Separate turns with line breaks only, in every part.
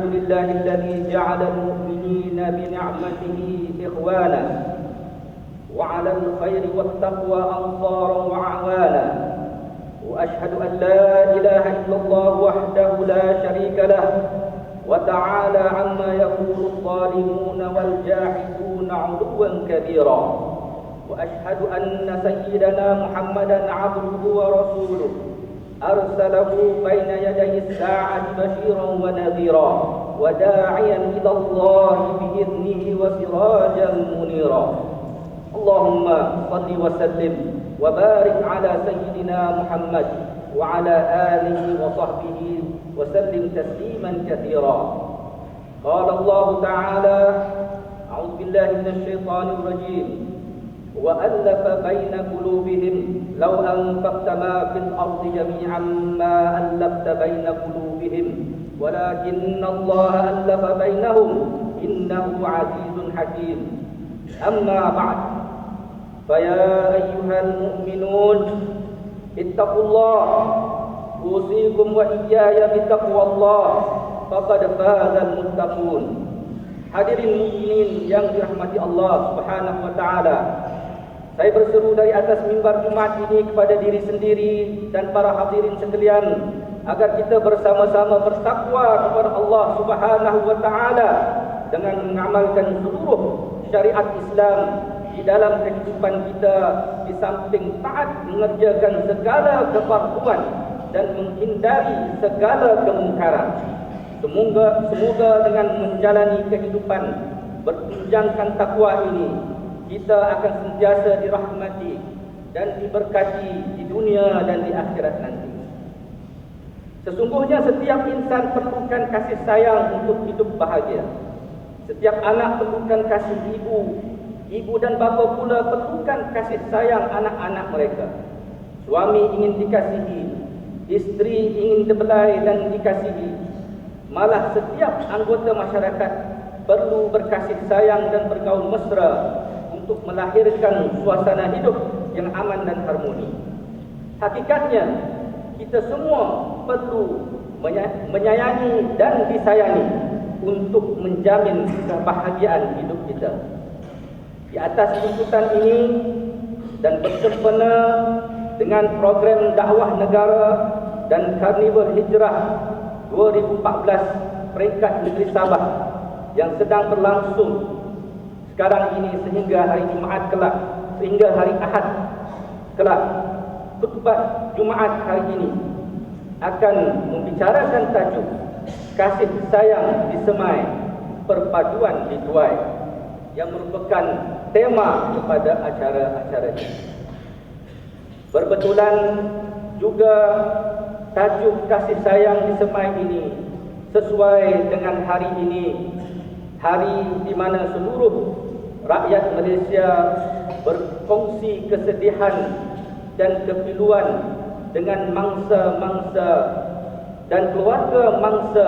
الحمد لله الذي جعل المؤمنين بنعمته إخوانا وعلى الخير والتقوى أنصارا وأعوانا. وأشهد أن لا إله إلا الله وحده لا شريك له وتعالى عما يقول الظالمون والجاحدون علوا كبيرا. وأشهد أن سيدنا محمدا عبده ورسوله أرسله بين يدي الساعة بشيرا ونذيرا وداعيا إلى الله بإذنه وسراجا منيرا. اللهم صل وسلم وبارك على سيدنا محمد وعلى آله وصحبه وسلم تسليما كثيرا. قال الله تعالى: أعوذ بالله من الشيطان الرجيم: وألف بين قلوبهم لو أنفقت ما في الأرض جميعا ما ألفت بين قلوبهم ولكن الله ألف بينهم إنه عزيز حكيم. أما بعد، فيا أيها المؤمنون اتقوا الله، أوصيكم وإياي بتقوى الله فقد فاز المتقون. Hadirin mukminin yang dirahmati Allah Subhanahu wa taala. Saya berseru dari atas mimbar Jumat ini kepada diri sendiri dan para hadirin sekalian agar kita bersama-sama bertakwa kepada Allah Subhanahu wa taala dengan mengamalkan seluruh syariat Islam di dalam kehidupan kita, di samping taat mengerjakan segala kefarduan dan menghindari segala kemungkaran. Semoga dengan menjalani kehidupan bertunjangkan takwa ini, kita akan sentiasa dirahmati dan diberkati di dunia dan di akhirat nanti. Sesungguhnya setiap insan perlukan kasih sayang untuk hidup bahagia. Setiap anak perlukan kasih ibu. Ibu dan bapa pula perlukan kasih sayang anak-anak mereka. Suami ingin dikasihi, isteri ingin dibelai dan dikasihi. Malah setiap anggota masyarakat perlu berkasih sayang dan bergaul mesra untuk melahirkan suasana hidup yang aman dan harmoni. Hakikatnya, kita semua perlu menyayangi dan disayangi untuk menjamin kebahagiaan hidup kita. Di atas tuntutan ini dan bersempena dengan program dakwah negara dan Karnival Hijrah 2014 peringkat negeri Sabah yang sedang berlangsung sekarang ini sehingga hari Jumaat kelak, sehingga hari Ahad kelak, khutbah Jumaat hari ini akan membicarakan tajuk kasih sayang disemai, perpaduan dituai, yang merupakan tema kepada acara-acara ini. Berbetulan juga tajuk kasih sayang disemai ini sesuai dengan hari ini, hari di mana seluruh rakyat Malaysia berkongsi kesedihan dan kepiluan dengan mangsa-mangsa dan keluarga mangsa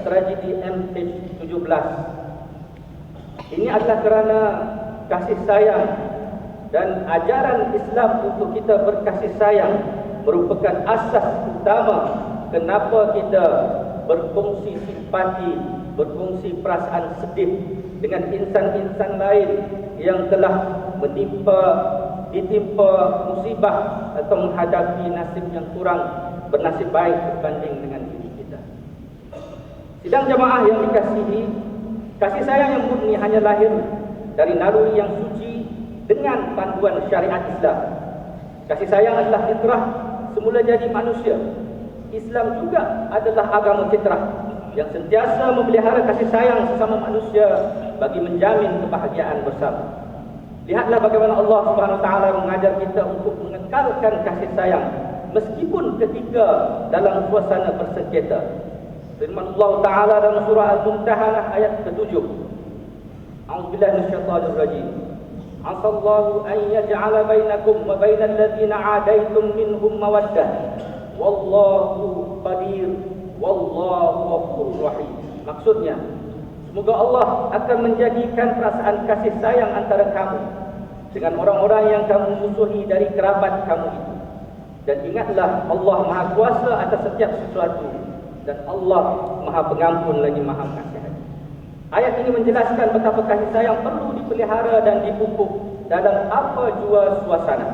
tragedi MH17. Ini adalah kerana kasih sayang dan ajaran Islam untuk kita berkasih sayang merupakan asas utama kenapa kita berkongsi simpati, berkongsi perasaan sedih dengan insan-insan lain yang telah ditimpa musibah atau menghadapi nasib yang kurang bernasib baik berbanding dengan diri kita. Sidang jamaah yang dikasihi, kasih sayang yang murni hanya lahir dari naluri yang suci dengan panduan syariat Islam. Kasih sayang adalah fitrah semula jadi manusia. Islam juga adalah agama fitrah yang sentiasa memelihara kasih sayang sesama manusia bagi menjamin kebahagiaan bersama. Lihatlah bagaimana Allah Subhanahu wa taala mengajar kita untuk mengekalkan kasih sayang meskipun ketika dalam suasana bersengketa. Firman Allah Taala dalam surah Al-Mumtahanah ayat ke-7. A'udzubillahi minasyaitonir rajim. Asallahu an yaj'ala bainakum wa bainal ladzina 'adaitum minhum mawaddah. Wallahu qadir, wallahu ghafurur rahim. Maksudnya, semoga Allah akan menjadikan perasaan kasih sayang antara kamu dengan orang-orang yang kamu musuhi dari kerabat kamu itu. Dan ingatlah Allah Maha Kuasa atas setiap sesuatu, dan Allah Maha Pengampun lagi Maha Kasihan. Ayat ini menjelaskan betapa kasih sayang perlu dipelihara dan dipupuk dalam apa jua suasana.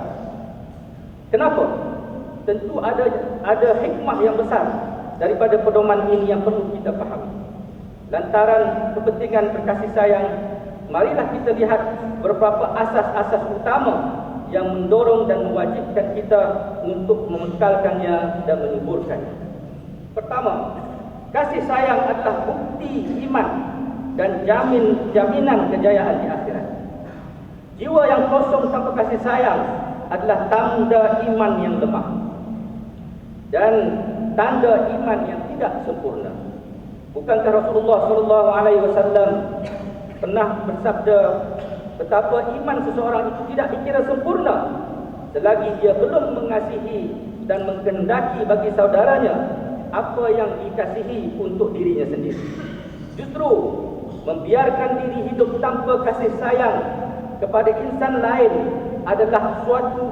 Kenapa? Tentu ada hikmah yang besar daripada pedoman ini yang perlu kita fahami. Lantaran kepentingan berkasih sayang, marilah kita lihat beberapa asas-asas utama yang mendorong dan mewajibkan kita untuk mengekalkannya dan menyuburkannya. Pertama, kasih sayang adalah bukti iman dan jaminan kejayaan di akhirat. Jiwa yang kosong tanpa kasih sayang adalah tanda iman yang lemah dan tanda iman yang tidak sempurna. Bukankah Rasulullah SAW pernah bersabda betapa iman seseorang itu tidak dikira sempurna selagi dia belum mengasihi dan menghendaki bagi saudaranya apa yang dikasihi untuk dirinya sendiri. Justru membiarkan diri hidup tanpa kasih sayang kepada insan lain adalah suatu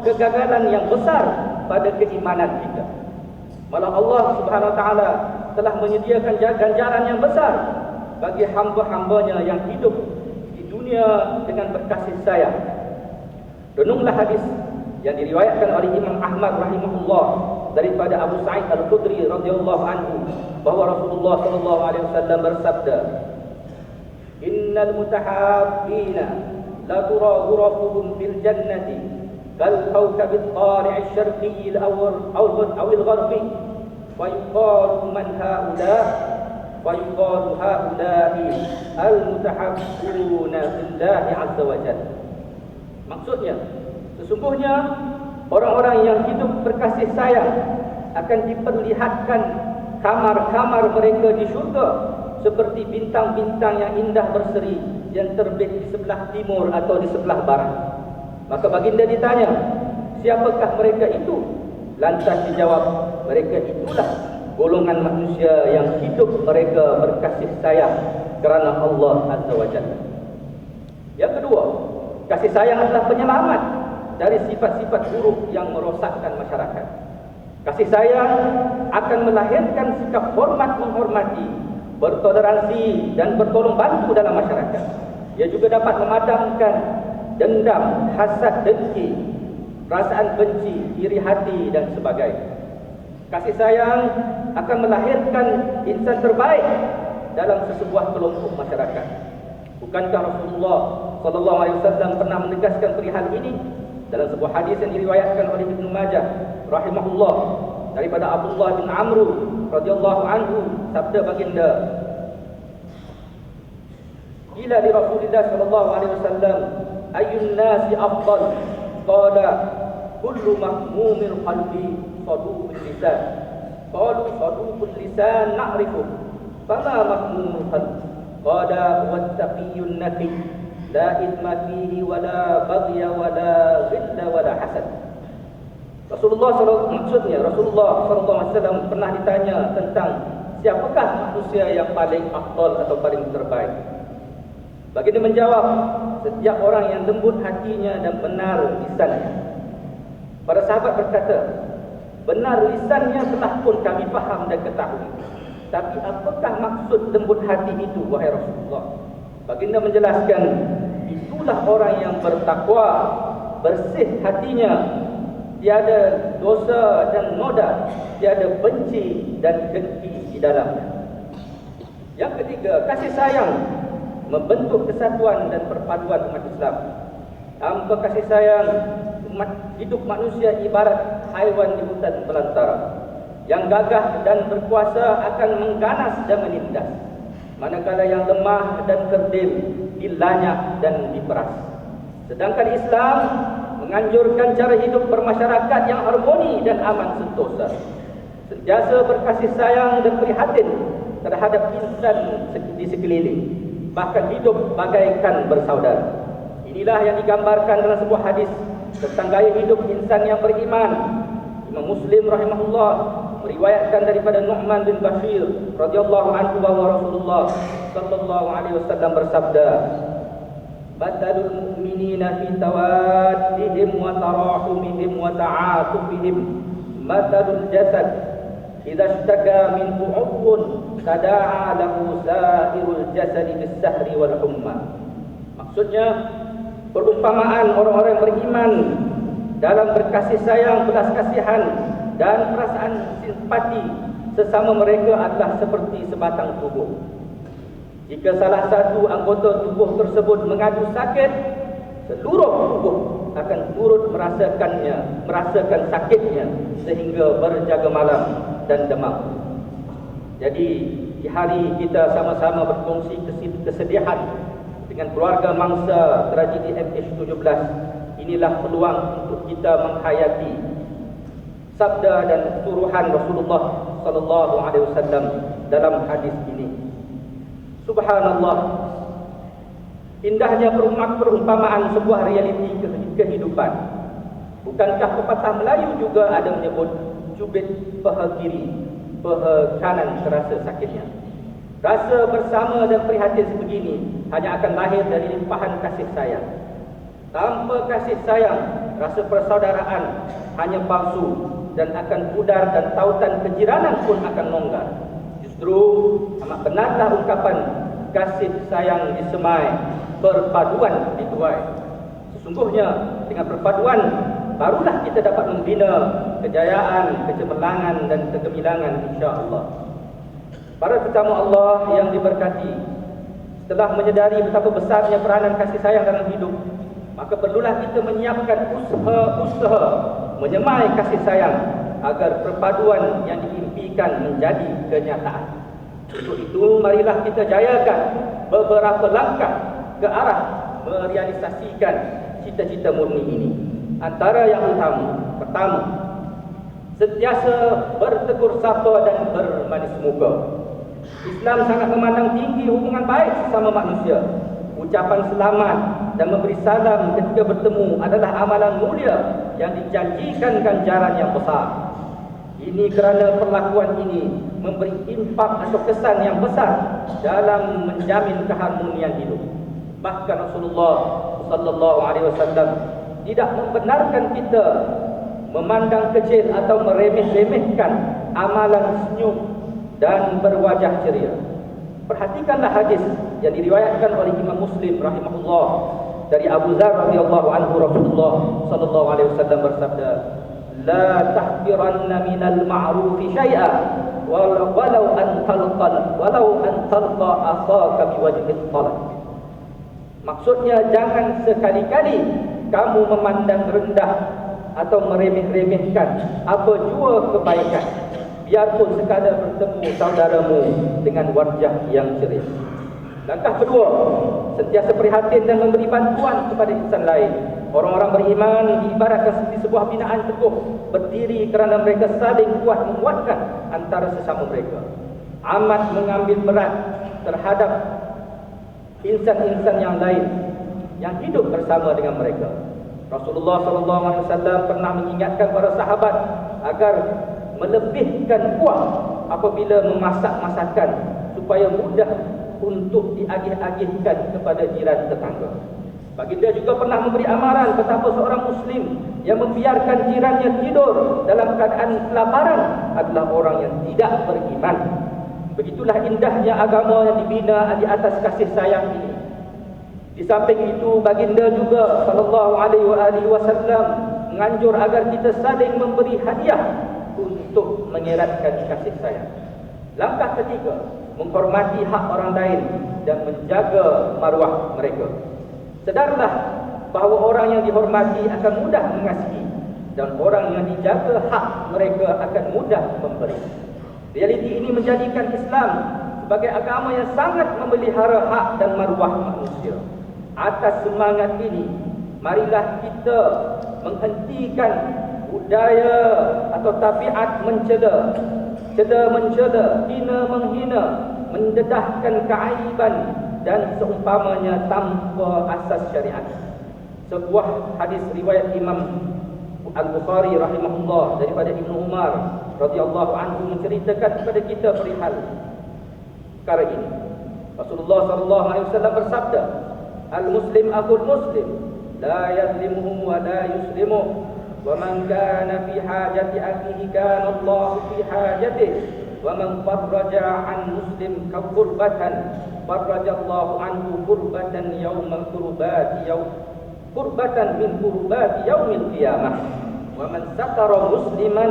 kegagalan yang besar pada keimanan kita. Malah Allah Subhanahu wa taala telah menyediakan ganjaran yang besar bagi hamba-hambanya yang hidup di dunia dengan berkasih sayang. Renunglah hadis yang diriwayatkan oleh Imam Ahmad rahimahullah daripada Abu Sa'id Al-Khudri radhiyallahu anhu bahwa Rasulullah sallallahu alaihi wasallam bersabda, "Innal mutahabbina la tura ghurafuhum fil jannati kal kawkabil tali'i asy-syarqi awil gharbi wa yuqalu man haula wa yuqalu haula'i al-mutahabbuna billahi 'azza wa jalla." Maksudnya, sesungguhnya orang-orang yang hidup berkasih sayang akan diperlihatkan kamar-kamar mereka di syurga seperti bintang-bintang yang indah berseri yang terbit di sebelah timur atau di sebelah barat. Maka baginda ditanya, siapakah mereka itu? Lantas dijawab, mereka itulah golongan manusia yang hidup mereka berkasih sayang kerana Allah Azza wa Jalla. Yang kedua, kasih sayang adalah penyelamat dari sifat-sifat buruk yang merosakkan masyarakat. Kasih sayang akan melahirkan sikap hormat menghormati, bertoleransi dan bertolong bantu dalam masyarakat. Ia juga dapat memadamkan dendam, hasad, dengki, perasaan benci, iri hati dan sebagainya. Kasih sayang akan melahirkan insan terbaik dalam sesebuah kelompok masyarakat. Bukankah Rasulullah sallallahu alaihi wasallam pernah menegaskan perihal ini dalam sebuah hadis yang diriwayatkan oleh Ibnu Majah rahimahullah daripada Abdullah bin Amr radhiyallahu anhu, sabda baginda, "Qila li Rasulillah sallallahu alaihi wasallam, ayyun nasi afdal?" Qala, "Kullu mahmumil qalbi saduqul lisan." Qalu, "Saduqul lisan na'rifu, fama mahmumul qalbi?" Qala, "Wattaqiyyun naqi, la ithma fihi wala baghya wala ghilla wala hasad." Rasulullah SAW pernah ditanya tentang siapakah manusia yang paling afdal atau paling terbaik. Baginda menjawab, setiap orang yang lembut hatinya dan benar lisannya. Para sahabat berkata, benar lisannya telah pun kami faham dan ketahui, tapi apakah maksud lembut hati itu, wahai Rasulullah? Baginda menjelaskan, itulah orang yang bertakwa, bersih hatinya, tiada dosa dan noda, tiada benci dan dengki di dalamnya. Yang ketiga, kasih sayang membentuk kesatuan dan perpaduan umat Islam. Tanpa kasih sayang, hidup manusia ibarat haiwan di hutan belantara yang gagah dan berkuasa akan mengganas dan menindas, manakala yang lemah dan kerdil dilanyak dan diperas. Sedangkan Islam menganjurkan cara hidup bermasyarakat yang harmoni dan aman sentosa, sentiasa berkasih sayang dan prihatin terhadap insan di sekeliling, bahkan hidup bagaikan bersaudara. Inilah yang digambarkan dalam sebuah hadis tentang gaya hidup insan yang beriman. Imam Muslim rahimahullah meriwayatkan daripada Nu'man bin Bashir radhiyallahu anhu bahwa Rasulullah sallallahu alaihi wasallam bersabda, "Batalul mu'minina fi tawaddihim wa tarahumihim wa ta'atufihim matalul jasad idza ishtaka minhu 'udwun tada'a lahu sa'irul jasadi bis-sahri wal humma. Maksudnya, perumpamaan orang-orang beriman dalam berkasih sayang, belas kasihan dan perasaan simpati sesama mereka adalah seperti sebatang tubuh. Jika salah satu anggota tubuh tersebut mengadu sakit, seluruh tubuh akan turut merasakan sakitnya sehingga berjaga malam dan demam. Jadi di hari kita sama-sama berkongsi kesedihan dengan keluarga mangsa tragedi MH17, inilah peluang untuk kita menghayati sabda dan suruhan Rasulullah sallallahu alaihi wasallam dalam hadis ini. Subhanallah, indahnya perumpamaan sebuah realiti kehidupan. Bukankah pepatah Melayu juga ada menyebut cubit paha kiri, paha kanan terasa sakitnya. Rasa bersama dan prihatin sebegini hanya akan lahir dari limpahan kasih sayang. Tanpa kasih sayang, rasa persaudaraan hanya palsu dan akan pudar, dan tautan kejiranan pun akan longgar. Justru amat benarlah ungkapan kasih sayang disemai, perpaduan dituai. Sesungguhnya dengan perpaduan barulah kita dapat membina kejayaan, kecemerlangan dan kegemilangan, insya-Allah. Para tetamu Allah yang diberkati, setelah menyedari betapa besarnya peranan kasih sayang dalam hidup, maka perlulah kita menyiapkan usaha menyemai kasih sayang agar perpaduan yang diimpikan menjadi kenyataan. Untuk itu, marilah kita jayakan beberapa langkah ke arah merealisasikan cita-cita murni ini. Antara yang utama, pertama, sentiasa bertegur sapa dan bermanis muka. Islam sangat memandang tinggi hubungan baik sesama manusia. Ucapan selamat dan memberi salam ketika bertemu adalah amalan mulia yang dijanjikan ganjaran yang besar. Ini kerana perlakuan ini memberi impak atau kesan yang besar dalam menjamin keharmonian hidup. Bahkan Rasulullah sallallahu alaihi wasallam tidak membenarkan kita memandang kecil atau meremeh-remehkan amalan senyum dan berwajah ceria. Perhatikanlah hadis yang diriwayatkan oleh Imam Muslim rahimahullah dari Abu Dzar radhiyallahu anhu. Rasulullah sallallahu alaihi wasallam bersabda, "La tahqiranna minal ma'rufi syai'a walau an talqa akhaka biwajhin talaq." Maksudnya, jangan sekali-kali kamu memandang rendah atau meremeh-remehkan apa jua kebaikan, biarpun sekadar bertemu saudaramu dengan wajah yang ceria. Langkah kedua, sentiasa prihatin dan memberi bantuan kepada insan lain. Orang-orang beriman diibaratkan seperti sebuah binaan teguh, berdiri kerana mereka saling kuat menguatkan antara sesama mereka. Amat mengambil berat terhadap insan-insan yang lain yang hidup bersama dengan mereka. Rasulullah SAW pernah mengingatkan para sahabat agar melebihkan kuah apabila memasak masakan supaya mudah untuk diagih-agihkan kepada jiran tetangga. Baginda juga pernah memberi amaran betapa seorang muslim yang membiarkan jirannya tidur dalam keadaan kelaparan adalah orang yang tidak beriman. Begitulah indahnya agama yang dibina di atas kasih sayang ini. Di samping itu, baginda juga sallallahu alaihi wasallam menganjur agar kita saling memberi hadiah untuk mengeratkan kasih sayang. Langkah ketiga, menghormati hak orang lain dan menjaga maruah mereka. Sedarlah bahawa orang yang dihormati akan mudah mengasihi dan orang yang dijaga hak mereka akan mudah memberi. Realiti ini menjadikan Islam sebagai agama yang sangat memelihara hak dan maruah manusia. Atas semangat ini, marilah kita menghentikan budaya atau tabiat mencela, cela-mencela, hina-menghina, mendedahkan keaiban dan seumpamanya tanpa asas syariat. Sebuah hadis riwayat Imam Al-Bukhari rahimahullah daripada Ibnu Umar radhiyallahu anhu menceritakan kepada kita perihal perkara ini. Rasulullah sallallahu alaihi wasallam bersabda, "Al-muslim akhul muslim, la yazlimuhu wa la yuslimuhu, ومن كان في حاجة أخيه كان الله في حاجته ومن فرج عن مسلم كربة فرج الله عنه كربة يوم الكربات كربة من كربات يوم القيامة ومن ستر مسلما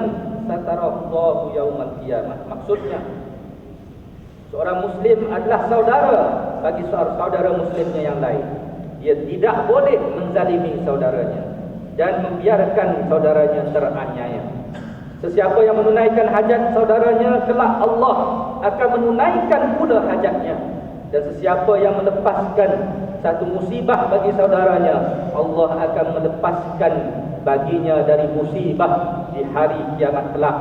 ستر الله يوم القيامة. Maksudnya, seorang muslim adalah saudara bagi saudara muslimnya yang lain. Dia tidak boleh menzalimi saudaranya dan membiarkan saudaranya teraniaya. Sesiapa yang menunaikan hajat saudaranya, kelak Allah akan menunaikan pula hajatnya. Dan sesiapa yang melepaskan satu musibah bagi saudaranya, Allah akan melepaskan baginya dari musibah di hari kiamat kelak.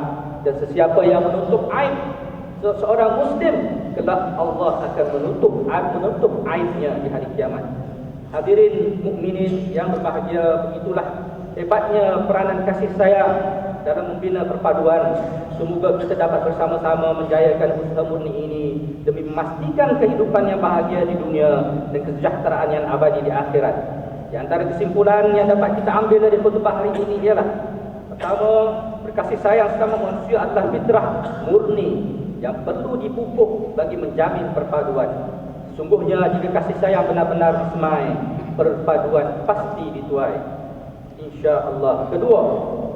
Dan sesiapa yang menutup aib seorang muslim, kelak Allah akan menutup aibnya di hari kiamat. Hadirin mukminin yang berbahagia, begitulah hebatnya peranan kasih sayang dalam membina perpaduan. Semoga kita dapat bersama-sama menjayakan usaha murni ini demi memastikan kehidupan yang bahagia di dunia dan kesejahteraan yang abadi di akhirat. Di antara kesimpulan yang dapat kita ambil dari khutbah hari ini ialah: pertama, berkasih sayang sesama manusia adalah fitrah murni yang perlu dipupuk bagi menjamin perpaduan. Sungguhnya jika kasih sayang benar-benar disemai, perpaduan pasti dituai, insya-Allah. Kedua,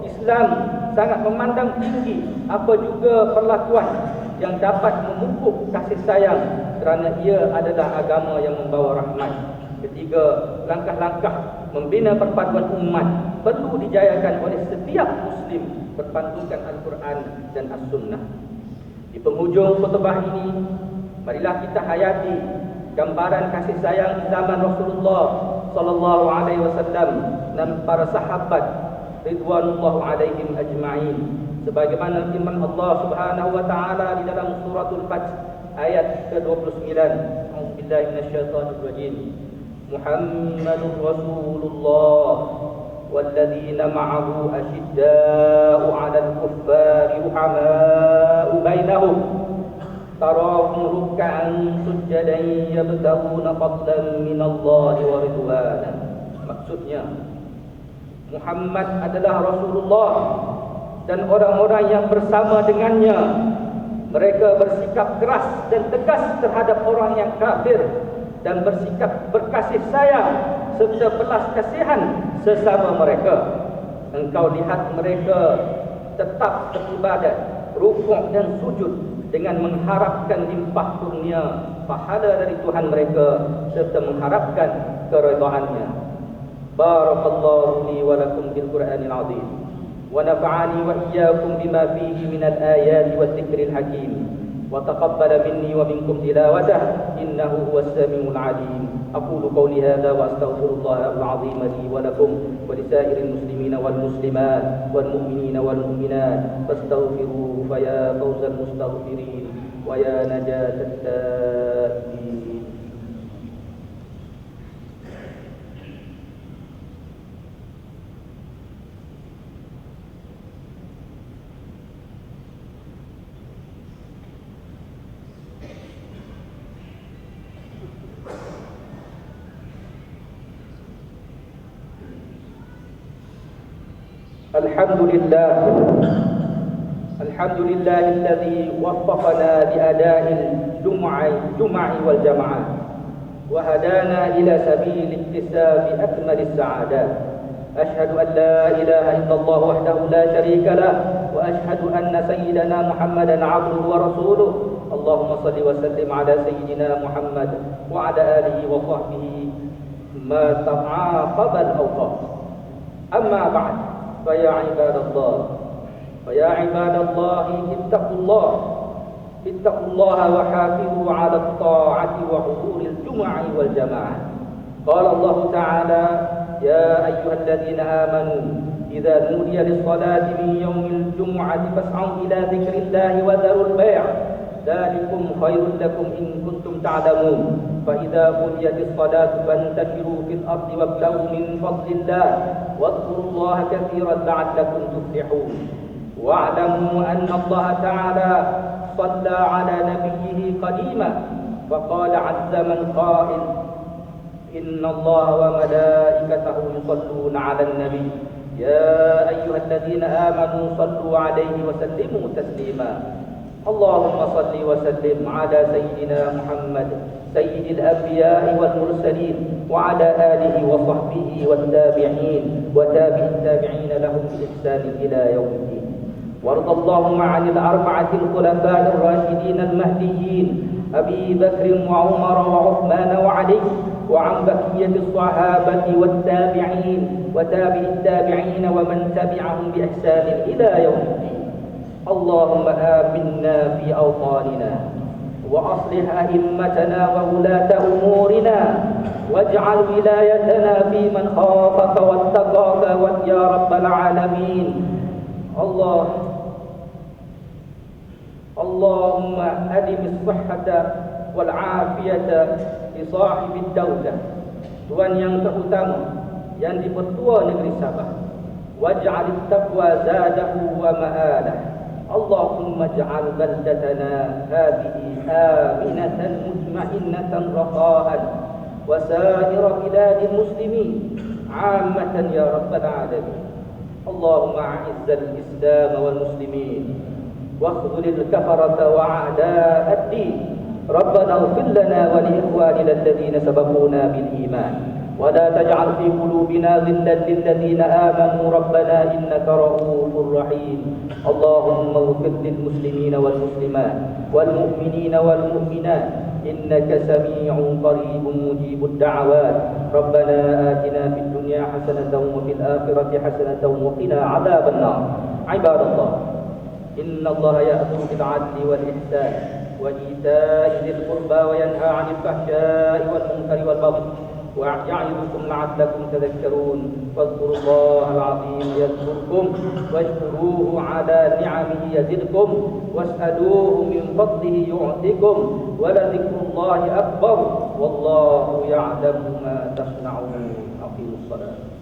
Islam sangat memandang tinggi apa juga perlakuan yang dapat memupuk kasih sayang kerana ia adalah agama yang membawa rahmat. Ketiga, langkah-langkah membina perpaduan umat perlu dijayakan oleh setiap muslim berpantungkan Al-Quran dan As-Sunnah. Di penghujung khutbah ini, marilah kita hayati gambaran kasih sayang di zaman Rasulullah sallallahu alaihi wasallam dan para sahabat ridwanullah alaihim ajma'in, sebagaimana firman Allah Subhanahu wa taala di dalam suratul Fath ayat ke-29. A'udzubillahi minasyaitonir rajim. Muhammadur Rasulullah walladzina ma'ahu asyidda'u 'alal kuffari ruhama'u bainahum tarahum ruk'an sujjadan yabtaghuna fadlan minallahi wa ridwanan. Maksudnya, Muhammad adalah Rasulullah dan orang-orang yang bersama dengannya, mereka bersikap keras dan tegas terhadap orang yang kafir dan bersikap berkasih sayang serta belas kasihan sesama mereka. Engkau lihat mereka tetap beribadat, rukuk dan sujud dengan mengharapkan limpah kurnia pahala dari Tuhan mereka serta mengharapkan keridhaannya. Barakallahu li wa lakum bil Qur'anil azim wa nafa'ani wa iyyakum bima fihi minal ayati wadh-dhikril hakim wa taqabbala minni wa minkum tilawatah innahu huwas samiul alim. Aqulu qawli hadha wa astaghfirullahal azim li wa lakum wa lisairil muslimina wal muslimat wal mu'minina wal mu'minat fastaghfiruhu fa ya fawzal mustaghfirin wa ya najatat taibin. الحمد لله الذي وفقنا لأداء الجمع والجماعات وهدانا إلى سبيل اكتساب أكمل السعادات. أشهد أن لا إله إلا الله وحده لا شريك له وأشهد أن سيدنا محمدا عبده ورسوله. اللهم صل وسلم على سيدنا محمد وعلى آله وصحبه ما تعاقب الأوقات. أما بعد، فيا عباد الله اتقوا الله وحافظوا على الطاعة وحضور الجمع والجماعة. قال الله تعالى: يا أيها الذين آمنوا إذا نودي للصلاة من يوم الجمعة فاسعوا إلى ذكر الله وذروا البيع ذلكم خير لكم إن كنتم تعلمون. فإذا قضيت الصلاة فانتشروا في الأرض وابتغوا من فضل الله واذكروا الله كثيرا لعلكم تفلحون. واعلموا أن الله تعالى صلى على نبيه قديما فقال عز من قائل: إن الله وملائكته يصلون على النبي يا أيها الذين آمنوا صلوا عليه وسلموا تسليما اللهم صل وسلم على سيدنا محمد سيد الأنبياء والمرسلين وعلى آله وصحبه والتابعين وتابع التابعين لهم بإحسان إلى يوم الدين. وارض اللهم عن الأربعة الخلفاء الراشدين المهديين أبي بكر وعمر وعثمان وعلي وعن بقية الصحابة والتابعين وتابع التابعين ومن تبعهم بإحسان إلى يوم الدين. اللهم آمنا في أوطاننا وأصلح أئمتنا وولاة أمورنا واجعل ولايتنا في من خافك واتقاك يا رب العالمين. اللهم أدم الصحة والعافية لصاحب الدولة Tuhan yang terutama yang dipertua negeri Sabah waj'al at-taqwa zadahu wa ma'alah. Allahumma ij'al baldatana hadhihi aminatan mutma'innatan raqa'an wa sa'ira biladil muslimin 'ammatan ya rabbal alamin. Allahumma a'izzal islam wal muslimin واخذل الكفرة وأعداء الدين. ربنا اغفر لنا ولإخواننا الذين سبقونا بالإيمان ولا تجعل في قلوبنا غلا للذين آمنوا ربنا إنك رؤوف رحيم. اللهم اغفر للمسلمين والمسلمات والمؤمنين والمؤمنات إنك سميع قريب مجيب الدعوات. ربنا آتنا في الدنيا حسنة وفي الآخرة حسنة وقنا عذاب النار. عباد الله إن الله يأمر بالعدل والإحسان وإيتاء ذي القربى وينهى عن الفحشاء والمنكر والبغي ويعظكم لعلكم تذكرون. فاذكروا الله العظيم يذكركم واشكروه على نعمه يزدكم واسألوه من فضله يعطكم ولذكر الله أكبر والله يعلم ما تصنعون. أقيموا الصلاة.